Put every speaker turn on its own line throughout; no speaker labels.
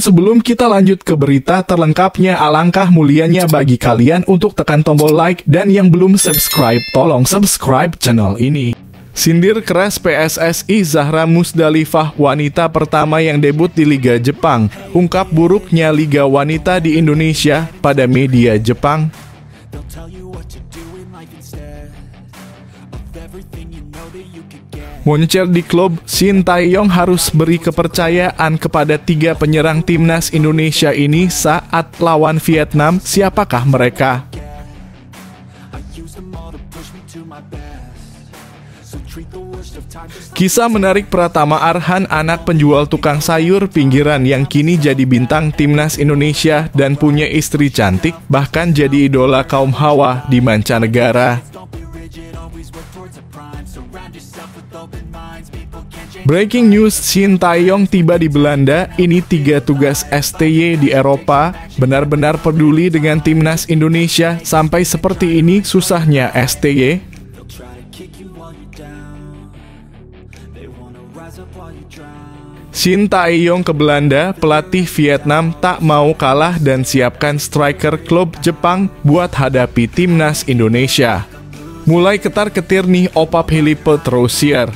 sebelum kita lanjut ke berita terlengkapnya, alangkah mulianya bagi kalian untuk tekan tombol like, dan yang belum subscribe, tolong subscribe channel ini. Sindir keras PSSI Zahra Musdalifah, wanita pertama yang debut di Liga Jepang, ungkap buruknya Liga Wanita di Indonesia pada media Jepang. Moncer di klub, Shin Tae-yong harus beri kepercayaan kepada 3 penyerang timnas Indonesia ini saat lawan Vietnam. Siapakah mereka? Kisah menarik Pratama Arhan, anak penjual tukang sayur pinggiran yang kini jadi bintang timnas Indonesia dan punya istri cantik, bahkan jadi idola kaum hawa di mancanegara. Breaking news, Shin Tae-yong tiba di Belanda. Ini 3 tugas STY di Eropa. Benar-benar peduli dengan timnas Indonesia sampai seperti ini susahnya STY. Shin Tae-yong ke Belanda, pelatih Vietnam tak mau kalah dan siapkan striker klub Jepang buat hadapi timnas Indonesia. Mulai ketar-ketir nih Opa Philippe Troussier.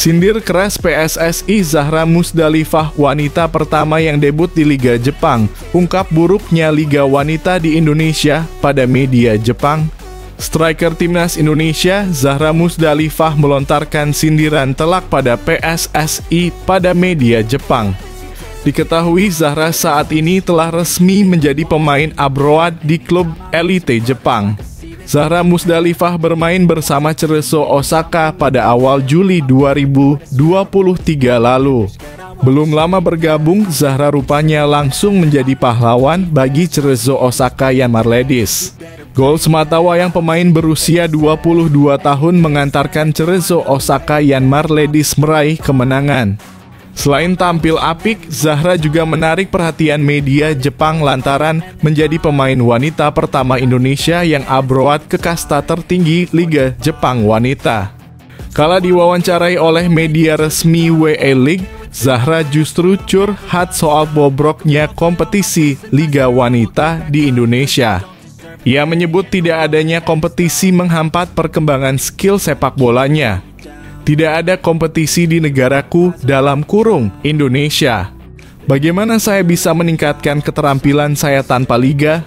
Sindir keras PSSI Zahra Musdalifah, wanita pertama yang debut di Liga Jepang, ungkap buruknya Liga Wanita di Indonesia pada media Jepang. Striker timnas Indonesia Zahra Musdalifah melontarkan sindiran telak pada PSSI pada media Jepang. Diketahui Zahra saat ini telah resmi menjadi pemain abroad di klub elite Jepang. Zahra Musdalifah bermain bersama Cerezo Osaka pada awal Juli 2023 lalu. Belum lama bergabung, Zahra rupanya langsung menjadi pahlawan bagi Cerezo Osaka Yanmar Ladies. Gol sematawayang pemain berusia 22 tahun mengantarkan Cerezo Osaka Yanmar Ladies meraih kemenangan. Selain tampil apik, Zahra juga menarik perhatian media Jepang lantaran menjadi pemain wanita pertama Indonesia yang abroad ke kasta tertinggi Liga Jepang Wanita. Kala diwawancarai oleh media resmi WA League, Zahra justru curhat soal bobroknya kompetisi Liga Wanita di Indonesia. Ia menyebut tidak adanya kompetisi menghambat perkembangan skill sepak bolanya. Tidak ada kompetisi di negaraku dalam kurung Indonesia. Bagaimana saya bisa meningkatkan keterampilan saya tanpa liga?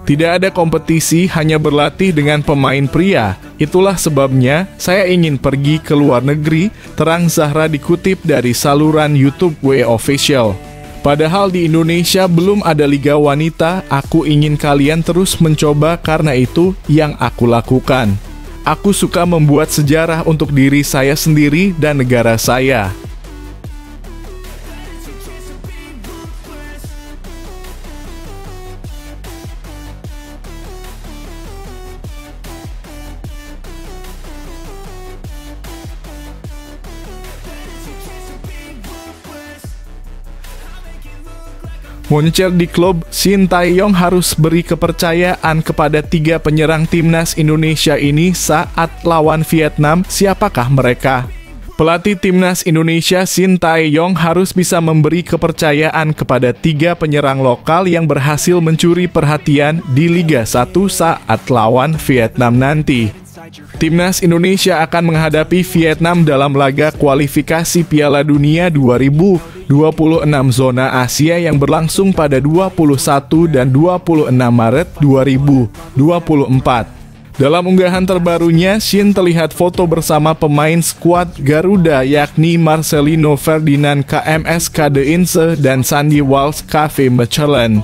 Tidak ada kompetisi, hanya berlatih dengan pemain pria. Itulah sebabnya saya ingin pergi ke luar negeri, terang Zahra dikutip dari saluran YouTube WA Official. Padahal di Indonesia belum ada liga wanita, aku ingin kalian terus mencoba karena itu yang aku lakukan. Aku suka membuat sejarah untuk diri saya sendiri dan negara saya. Moncer di klub, Shin Tae-yong harus beri kepercayaan kepada 3 penyerang timnas Indonesia ini saat lawan Vietnam. Siapakah mereka? Pelatih timnas Indonesia Shin Tae-yong harus bisa memberi kepercayaan kepada 3 penyerang lokal yang berhasil mencuri perhatian di Liga 1 saat lawan Vietnam nanti. Timnas Indonesia akan menghadapi Vietnam dalam laga kualifikasi Piala Dunia 2026 zona Asia yang berlangsung pada 21 dan 26 Maret 2024. Dalam unggahan terbarunya, Shin terlihat foto bersama pemain skuad Garuda yakni Marcelino Ferdinand KMS KD Inse dan Sandy Walsh KV Mechelen.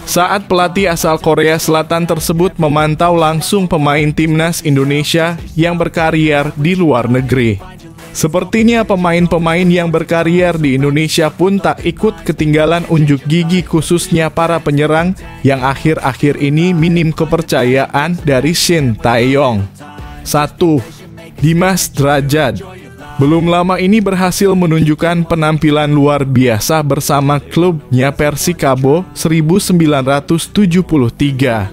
Saat pelatih asal Korea Selatan tersebut memantau langsung pemain timnas Indonesia yang berkarier di luar negeri. Sepertinya pemain-pemain yang berkarier di Indonesia pun tak ikut ketinggalan unjuk gigi, khususnya para penyerang yang akhir-akhir ini minim kepercayaan dari Shin Tae-yong. 1. Dimas Drajat. Belum lama ini berhasil menunjukkan penampilan luar biasa bersama klubnya Persikabo 1973.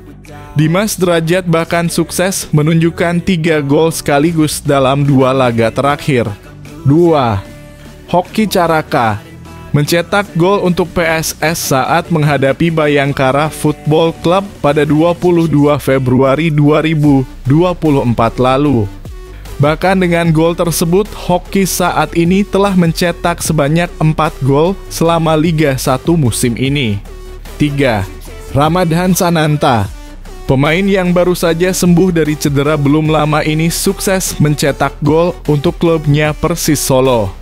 Dimas Derajat bahkan sukses menunjukkan 3 gol sekaligus dalam 2 laga terakhir. 2. Hoki Caraka mencetak gol untuk PSS saat menghadapi Bayangkara Football Club pada 22 Februari 2024 lalu. Bahkan dengan gol tersebut, Hoki saat ini telah mencetak sebanyak 4 gol selama Liga 1 musim ini. 3. Ramadhan Sananta, pemain yang baru saja sembuh dari cedera belum lama ini sukses mencetak gol untuk klubnya Persis Solo.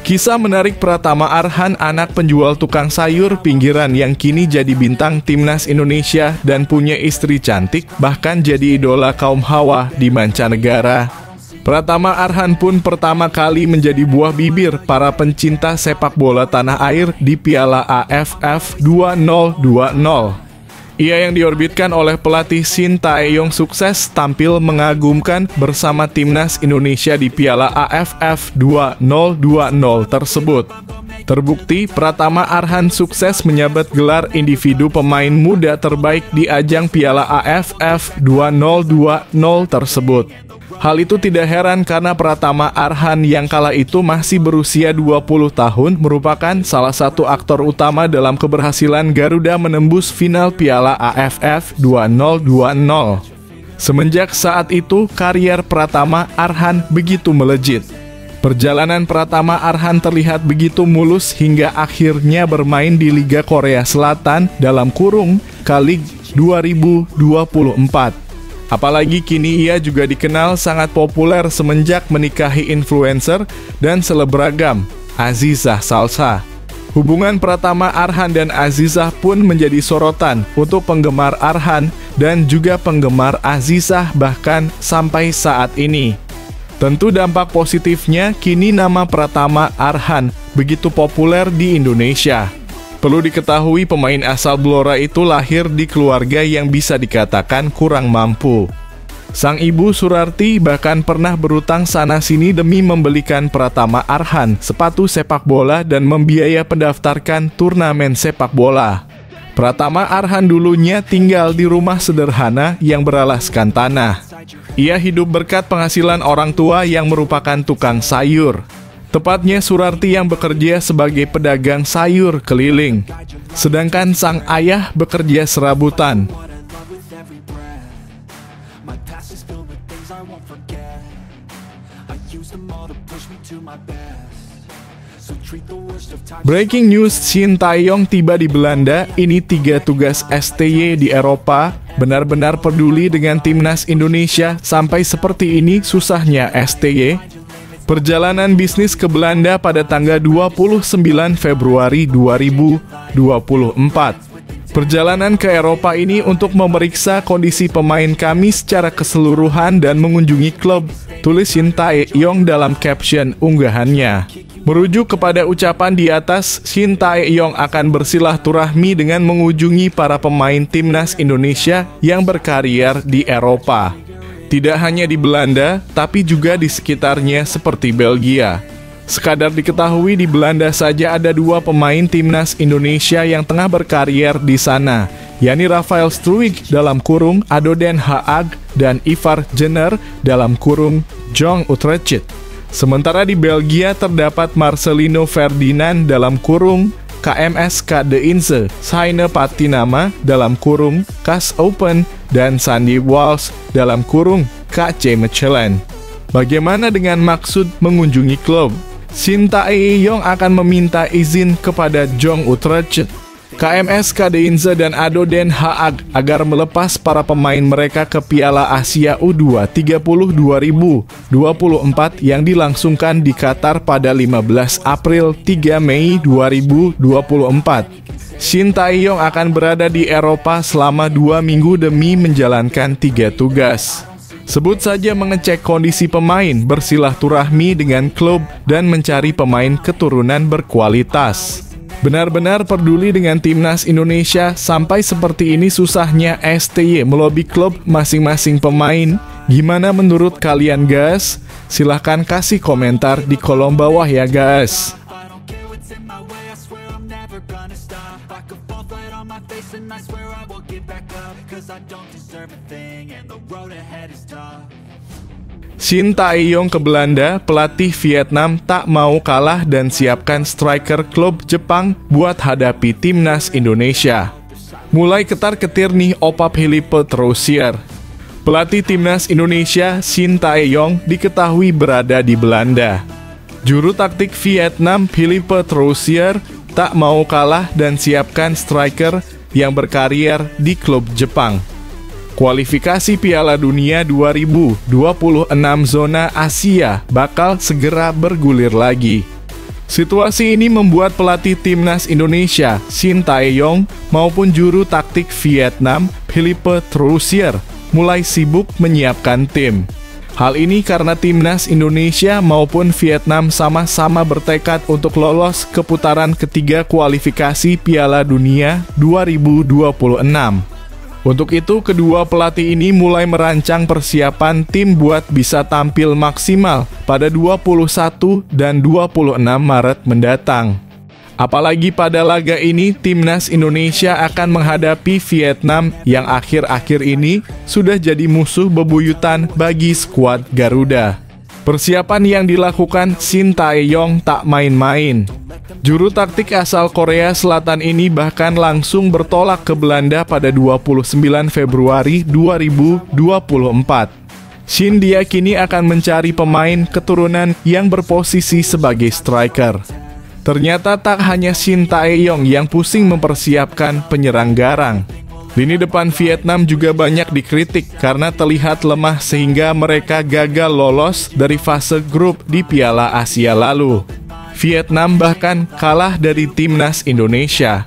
Kisah menarik Pratama Arhan, anak penjual tukang sayur pinggiran yang kini jadi bintang timnas Indonesia dan punya istri cantik, bahkan jadi idola kaum hawa di mancanegara. Pratama Arhan pun pertama kali menjadi buah bibir para pencinta sepak bola tanah air di Piala AFF 2020. Ia yang diorbitkan oleh pelatih Shin Tae-yong sukses tampil mengagumkan bersama timnas Indonesia di Piala AFF 2020 tersebut. Terbukti, Pratama Arhan sukses menyabet gelar individu pemain muda terbaik di ajang Piala AFF 2020 tersebut. Hal itu tidak heran karena Pratama Arhan yang kala itu masih berusia 20 tahun merupakan salah satu aktor utama dalam keberhasilan Garuda menembus final Piala AFF 2020. Semenjak saat itu, karier Pratama Arhan begitu melejit. Perjalanan Pratama Arhan terlihat begitu mulus hingga akhirnya bermain di Liga Korea Selatan dalam kurung K-League 2024. Apalagi kini ia juga dikenal sangat populer semenjak menikahi influencer dan selebgram Azizah Salsa. Hubungan Pratama Arhan dan Azizah pun menjadi sorotan untuk penggemar Arhan dan juga penggemar Azizah bahkan sampai saat ini. Tentu dampak positifnya kini nama Pratama Arhan begitu populer di Indonesia. Perlu diketahui pemain asal Blora itu lahir di keluarga yang bisa dikatakan kurang mampu. Sang ibu Surarti bahkan pernah berutang sana-sini demi membelikan Pratama Arhan sepatu sepak bola dan membiaya pendaftarkan turnamen sepak bola. Pratama Arhan dulunya tinggal di rumah sederhana yang beralaskan tanah. Ia hidup berkat penghasilan orang tua yang merupakan tukang sayur. Tepatnya Surarti yang bekerja sebagai pedagang sayur keliling, sedangkan sang ayah bekerja serabutan. Breaking news, Shin Tae-yong tiba di Belanda. Ini 3 tugas STY di Eropa. Benar-benar peduli dengan timnas Indonesia sampai seperti ini susahnya STY. Perjalanan bisnis ke Belanda pada tanggal 29 Februari 2024. Perjalanan ke Eropa ini untuk memeriksa kondisi pemain kami secara keseluruhan dan mengunjungi klub, tulis Shin Tae-yong dalam caption unggahannya. Merujuk kepada ucapan di atas, Shin Tae-yong akan bersilaturahmi dengan mengunjungi para pemain timnas Indonesia yang berkarier di Eropa. Tidak hanya di Belanda, tapi juga di sekitarnya seperti Belgia. Sekadar diketahui di Belanda saja ada 2 pemain timnas Indonesia yang tengah berkarier di sana, yakni Rafael Struijk dalam kurung ADO Den Haag dan Ivar Jenner dalam kurung Jong Utrecht. Sementara di Belgia terdapat Marcelino Ferdinand dalam kurung KMS KD Inze, Saine Patinama dalam kurung KAS Open, dan Sandy Walsh dalam kurung KC Mechelen. Bagaimana dengan maksud mengunjungi klub? Shin Tae-yong akan meminta izin kepada Jong Utrecht, KMS KD Inze dan ADO Den Haag agar melepas para pemain mereka ke Piala Asia U20 2024 yang dilangsungkan di Qatar pada 15 April 3 Mei 2024. Shin Tae-yong akan berada di Eropa selama 2 minggu demi menjalankan 3 tugas. Sebut saja mengecek kondisi pemain, bersilaturahmi dengan klub, dan mencari pemain keturunan berkualitas. Benar-benar peduli dengan timnas Indonesia, sampai seperti ini susahnya STY melobi klub masing-masing pemain. Gimana menurut kalian guys? Silahkan kasih komentar di kolom bawah ya guys. Shin Tae-yong ke Belanda, pelatih Vietnam tak mau kalah dan siapkan striker klub Jepang buat hadapi timnas Indonesia. Mulai ketar-ketir nih Opa Philippe Troussier. Pelatih timnas Indonesia Shin Tae-yong diketahui berada di Belanda. Juru taktik Vietnam Philippe Troussier tak mau kalah dan siapkan striker yang berkarier di klub Jepang. Kualifikasi Piala Dunia 2026 zona Asia bakal segera bergulir lagi. Situasi ini membuat pelatih timnas Indonesia Shin Tae-yong maupun juru taktik Vietnam Philippe Troussier mulai sibuk menyiapkan tim. Hal ini karena timnas Indonesia maupun Vietnam sama-sama bertekad untuk lolos ke putaran ketiga kualifikasi Piala Dunia 2026. Untuk itu, kedua pelatih ini mulai merancang persiapan tim buat bisa tampil maksimal pada 21 dan 26 Maret mendatang. Apalagi pada laga ini, timnas Indonesia akan menghadapi Vietnam yang akhir-akhir ini sudah jadi musuh bebuyutan bagi skuad Garuda. Persiapan yang dilakukan Shin Tae-yong tak main-main. Juru taktik asal Korea Selatan ini bahkan langsung bertolak ke Belanda pada 29 Februari 2024. Shin diyakini akan mencari pemain keturunan yang berposisi sebagai striker. Ternyata tak hanya Shin Tae-yong yang pusing mempersiapkan penyerang garang. Lini depan Vietnam juga banyak dikritik karena terlihat lemah sehingga mereka gagal lolos dari fase grup di Piala Asia lalu. Vietnam bahkan kalah dari timnas Indonesia.